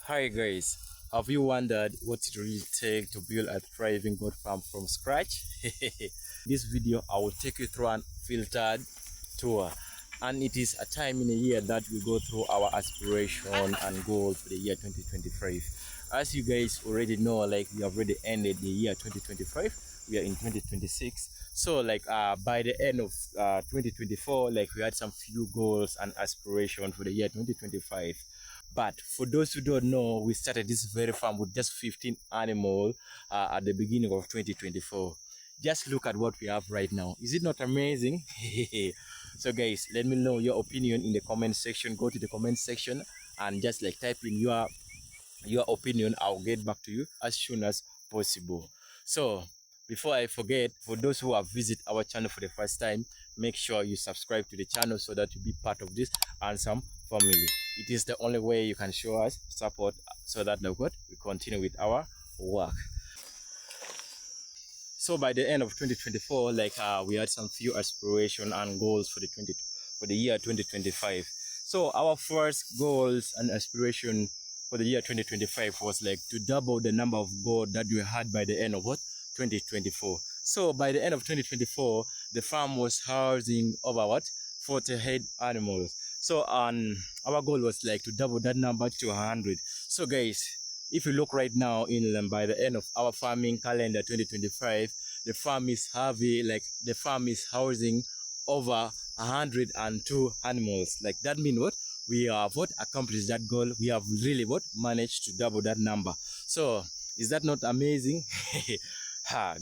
Hi guys, have you wondered what it really takes to build a thriving goat farm from scratch? This video I will take you through an filtered tour, and it is a time in a year that we go through our aspiration and goal for the year 2025. As you guys already know, like we have already ended the year 2025, we are in 2026. So by the end of 2024, like we had some few goals and aspiration for the year 2025. But for those who don't know, we started this very farm with just 15 animals at the beginning of 2024. Just look at what we have right now. Is it not amazing? So guys, let me know your opinion in the comment section. Go to the comment section and just like type in your opinion. I'll get back to you as soon as possible. So before I forget, for those who have visited our channel for the first time, make sure you subscribe to the channel so that you be part of this handsome family. It is the only way you can show us support so that we continue with our work. So by the end of 2024, we had some few aspiration and goals for the year 2025. So our first goals and aspiration for the year 2025 was like to double the number of goats that we had by the end of 2024. So by the end of 2024, the farm was housing over 48 animals. So our goal was like to double that number to 100. So guys, if you look right now in by the end of our farming calendar 2025, the farm is housing over 102 animals. Like that means what? We have accomplished that goal. We have really managed to double that number. So is that not amazing?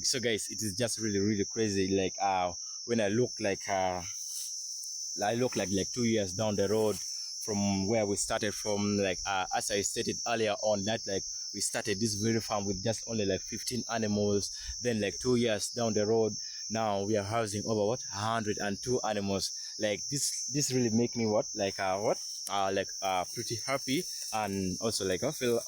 So guys, it is just really crazy. Like when I look like 2 years down the road from where we started from, as I stated earlier on, that we started this very farm with just only 15 animals. Then 2 years down the road, now we are housing over 102 animals. Like this really make me pretty happy, and also I feel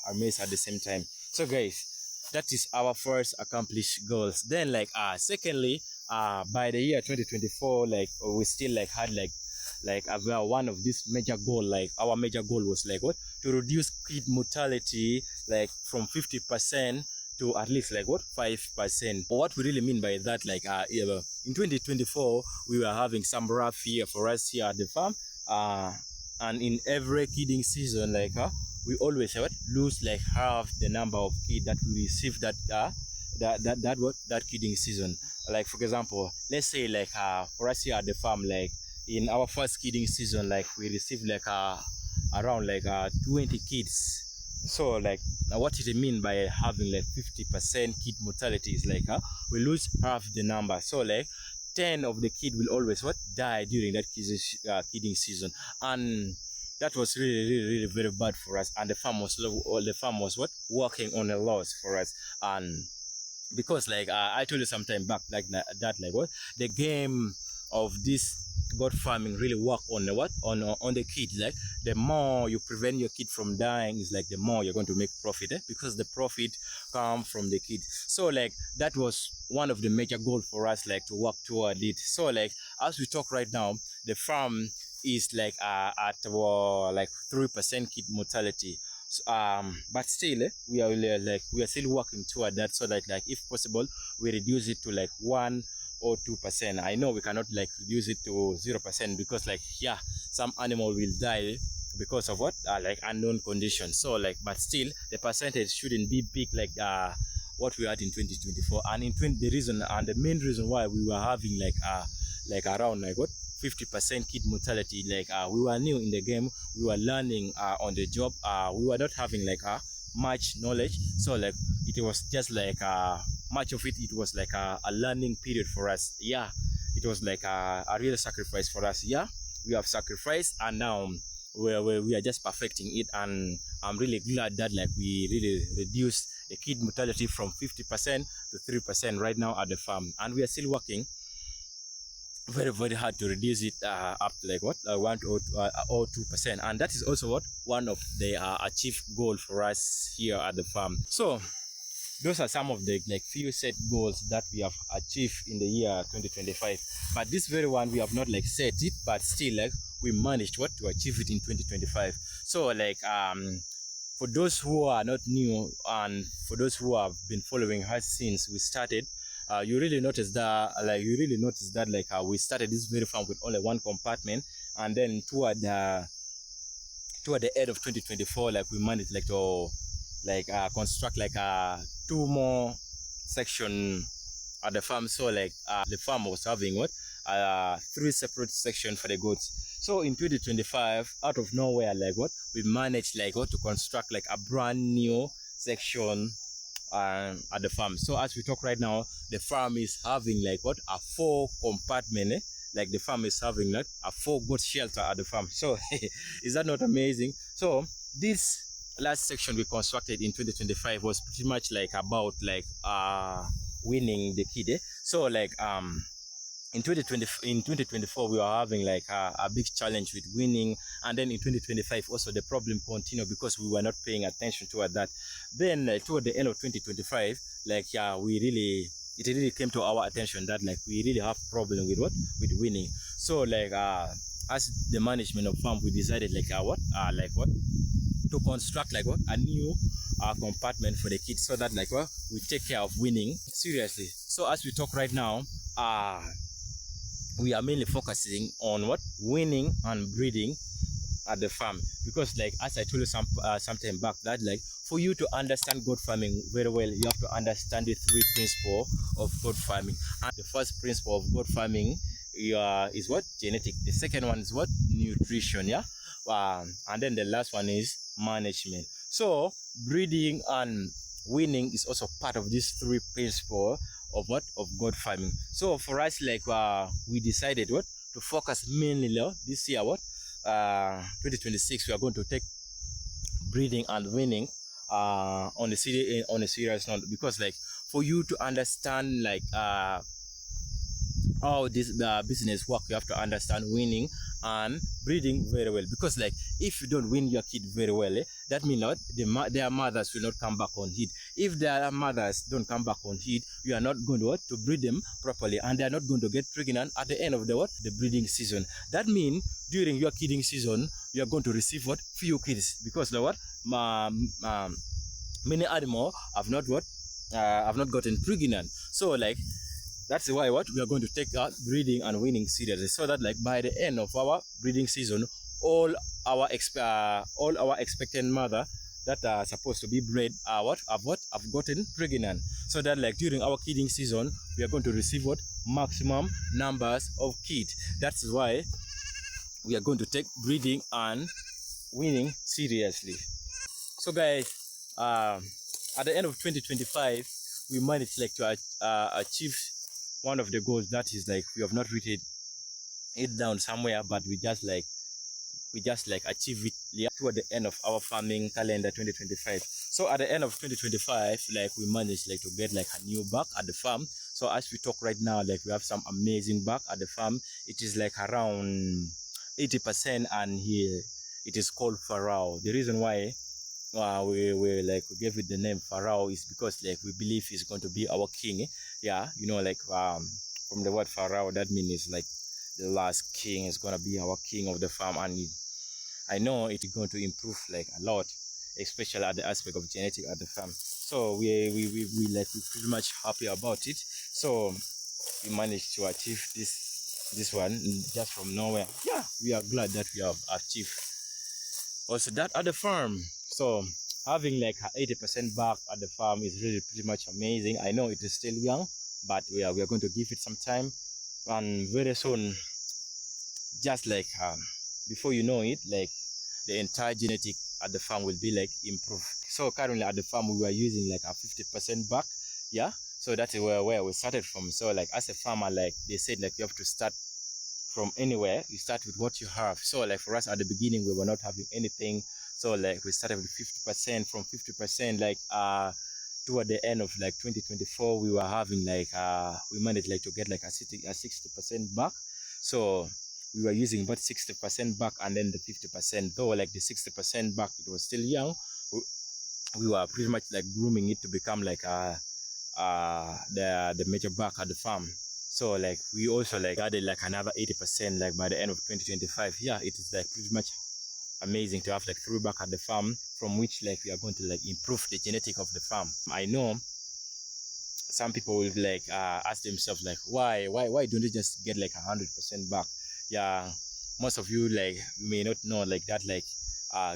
amazed at the same time. So guys, that is our first accomplished goals. Then secondly, by the year 2024, we still had one of this major goal. Our major goal was to reduce kid mortality from 50% to at least 5%. What we really mean by that, in 2024 we were having some rough year for us here at the farm, and in every kidding season we always lose half the number of kids that we receive that kidding season. Like for example, let's say for us here at the farm, in our first kidding season, we received around 20 kids. So what it mean by having 50% kid mortality is we lose half the number. So 10 of the kids will always die during that kidding season, and that was really very bad for us. And the farm was working on a loss for us. And because I told you sometime back the game of this goat farming really work on the kid. The more you prevent your kid from dying is the more you're going to make profit, because the profit come from the kid. So that was one of the major goals for us to work toward it. So as we talk right now, the farm is at 3% kid mortality. But still we are still working toward that, so that if possible we reduce it to 1 or 2%. I know we cannot reduce it to 0%, because some animal will die because of unknown conditions. So but still the percentage shouldn't be big what we had in 2024. And the main reason why we were having around 50% kid mortality, we were new in the game, we were learning on the job, we were not having much knowledge. So it was just much of it was a learning period for us. Yeah, it was a real sacrifice for us. Yeah, we have sacrificed, and now we are just perfecting it. And I'm really glad that we really reduced the kid mortality from 50% to 3% right now at the farm, and we are still working very hard to reduce it up to 1 or 2%. And that is also one of the achieved goal for us here at the farm. So those are some of the few set goals that we have achieved in the year 2025. But this very one we have not set it, but still we managed to achieve it in 2025. So for those who are not new and for those who have been following us since we started, you really notice that we started this very farm with only one compartment, and then toward the end of 2024, like we managed like to construct like two more section at the farm. So like the farm was having three separate sections for the goats. So in 2025, out of nowhere, like we managed like to construct like a brand new section at the farm. So as we talk right now, the farm is having like a four compartment. Like the farm is having like a four goat shelter at the farm. So is that not amazing? So this last section we constructed in 2025 was pretty much like about like weaning the kid. So like in 2024 we were having like a big challenge with weaning, and then in 2025 also the problem continued because we were not paying attention toward that. Then toward the end of 2025, like it really came to our attention that like we really have problem with weaning. So like as the management of farm, we decided like to construct like a new compartment for the kids, so that like we take care of weaning seriously. So as we talk right now, we are mainly focusing on weaning and breeding at the farm, because like as I told you some time back, that like for you to understand goat farming very well, you have to understand the three principles of goat farming. And the first principle of goat farming is genetic. The second one is nutrition, yeah. And then the last one is management. So breeding and weaning is also part of these three principles of goat farming. So for us, like we decided to focus mainly this year 2026, we are going to take breeding and weaning on a serious note, because like for you to understand like how this business work, you have to understand weaning and breeding very well. Because like if you don't wean your kid very well, that means their mothers will not come back on heat. If their mothers don't come back on heat, you are not going to breed them properly, and they are not going to get pregnant at the end of the breeding season. That means during your kidding season, you are going to receive few kids, because many animals have not gotten pregnant. So like that's why we are going to take our breeding and weaning seriously, so that like by the end of our breeding season, all our expectant mother that are supposed to be bred have gotten pregnant, so that like during our kidding season, we are going to receive maximum numbers of kids. That's why we are going to take breeding and weaning seriously. So guys, at the end of 2025, we managed like to achieve one of the goals, that is like we have not written it down somewhere, but we just like achieve it toward the end of our farming calendar 2025. So at the end of 2025, like we managed like to get like a new bag at the farm. So as we talk right now, like we have some amazing bag at the farm. It is like around 80%, and here it is called Pharaoh. The reason why we gave it the name Pharaoh is because like we believe he's going to be our king. Yeah, you know, like from the word Pharaoh, that means like the last king is gonna be our king of the farm, and I know it's going to improve like a lot, especially at the aspect of genetic at the farm. So we pretty much happy about it. So we managed to achieve this one just from nowhere. Yeah, we are glad that we have achieved also that at the farm. So having like 80% back at the farm is really pretty much amazing. I know it is still young, but we are going to give it some time, and very soon, just like before you know it, like the entire genetic at the farm will be like improved. So currently at the farm we were using like a 50% back, yeah. So that is where we started from. So like as a farmer, like they said, like you have to start from anywhere. You start with what you have. So like for us at the beginning, we were not having anything. So like we started with 50%. From 50%, like toward the end of like 2024, we were having like we managed like to get like a 60% back. So we were using about 60% back, and then the 50%, though like the 60% back, it was still young. We were pretty much like grooming it to become like the major back at the farm. So like we also like added like another 80% like by the end of 2025. Yeah, it is like pretty much amazing to have like 3 back at the farm. From from which like we are going to like improve the genetic of the farm. I know some people will like ask themselves like why don't they just get like 100% back? Yeah, most of you like may not know like that, like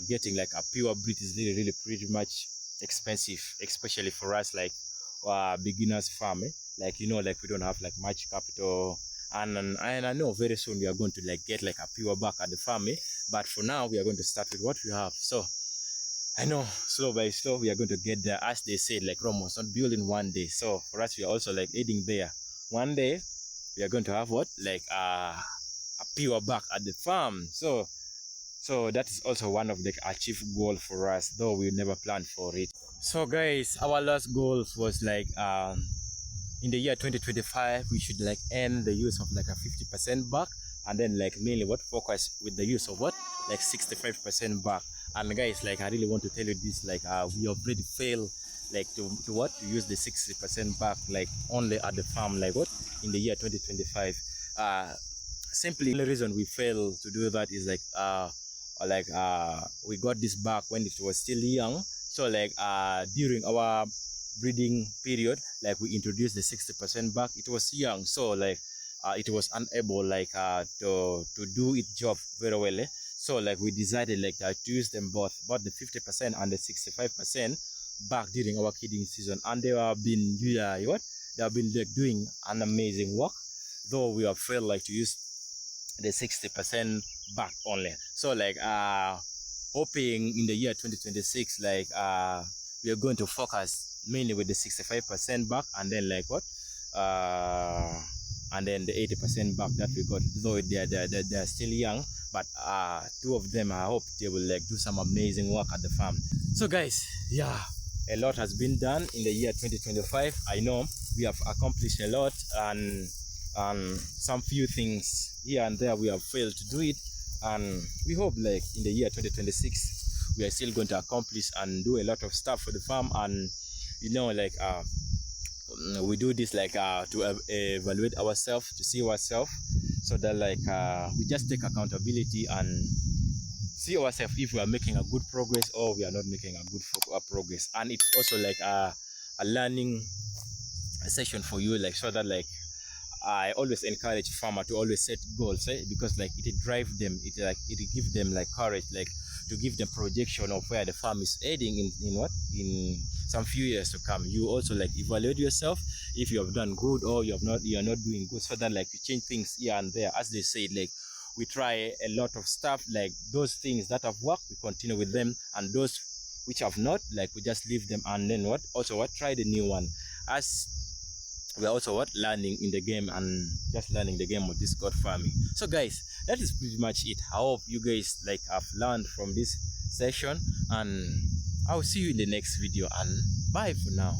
getting like a pure breed is really pretty much expensive, especially for us like beginners farm, like, you know, like we don't have like much capital, and I know very soon we are going to like get like a pure back at the farm, but for now we are going to start with what we have. So I know slow by slow we are going to get there. As they said, like Rome was not built in one day. So for us, we are also like aiding there. One day we are going to have what? Like a pure back at the farm. So that is also one of the achieved goal for us, though we never planned for it. So guys, our last goal was like in the year 2025 we should like end the use of like a 50% back, and then like mainly what focus with the use of what like 65% back. And guys, like I really want to tell you this, like we already failed like to use the 60% back like only at the farm, like what in the year 2025. Simply the reason we fail to do that is like we got this back when it was still young. So like during our breeding period, like we introduced the 60% back. It was young, so like it was unable like to do its job very well. So like we decided like to use them both the 50% and the 65% back during our kidding season, and they have been they have been like doing an amazing work, though we have failed like to use the 60% back only. So like hoping in the year 2026 like we are going to focus mainly with the 65% back, and then like what and then the 80% back that we got, though they're still young, but two of them, I hope they will like do some amazing work at the farm. So guys, yeah, a lot has been done in the year 2025. I know we have accomplished a lot, and some few things here and there we have failed to do it, and we hope like in the year 2026 we are still going to accomplish and do a lot of stuff for the farm. And you know, like we do this like to evaluate ourselves, to see ourselves, so that like we just take accountability and see ourselves if we are making a good progress or we are not making a good progress. And it's also like a learning session for you, like so that like I always encourage farmer to always set goals, because like it drive them, it give them like courage, like to give them projection of where the farm is heading in some few years to come. You also like evaluate yourself if you have done good or you are not doing good, so that like you change things here and there. As they say, like we try a lot of stuff, like those things that have worked we continue with them, and those which have not, like we just leave them, and then try the new one. As we are also learning in the game, and just learning the game of this goat farming. So guys, that is pretty much it. I hope you guys like have learned from this session, and I'll see you in the next video, and bye for now.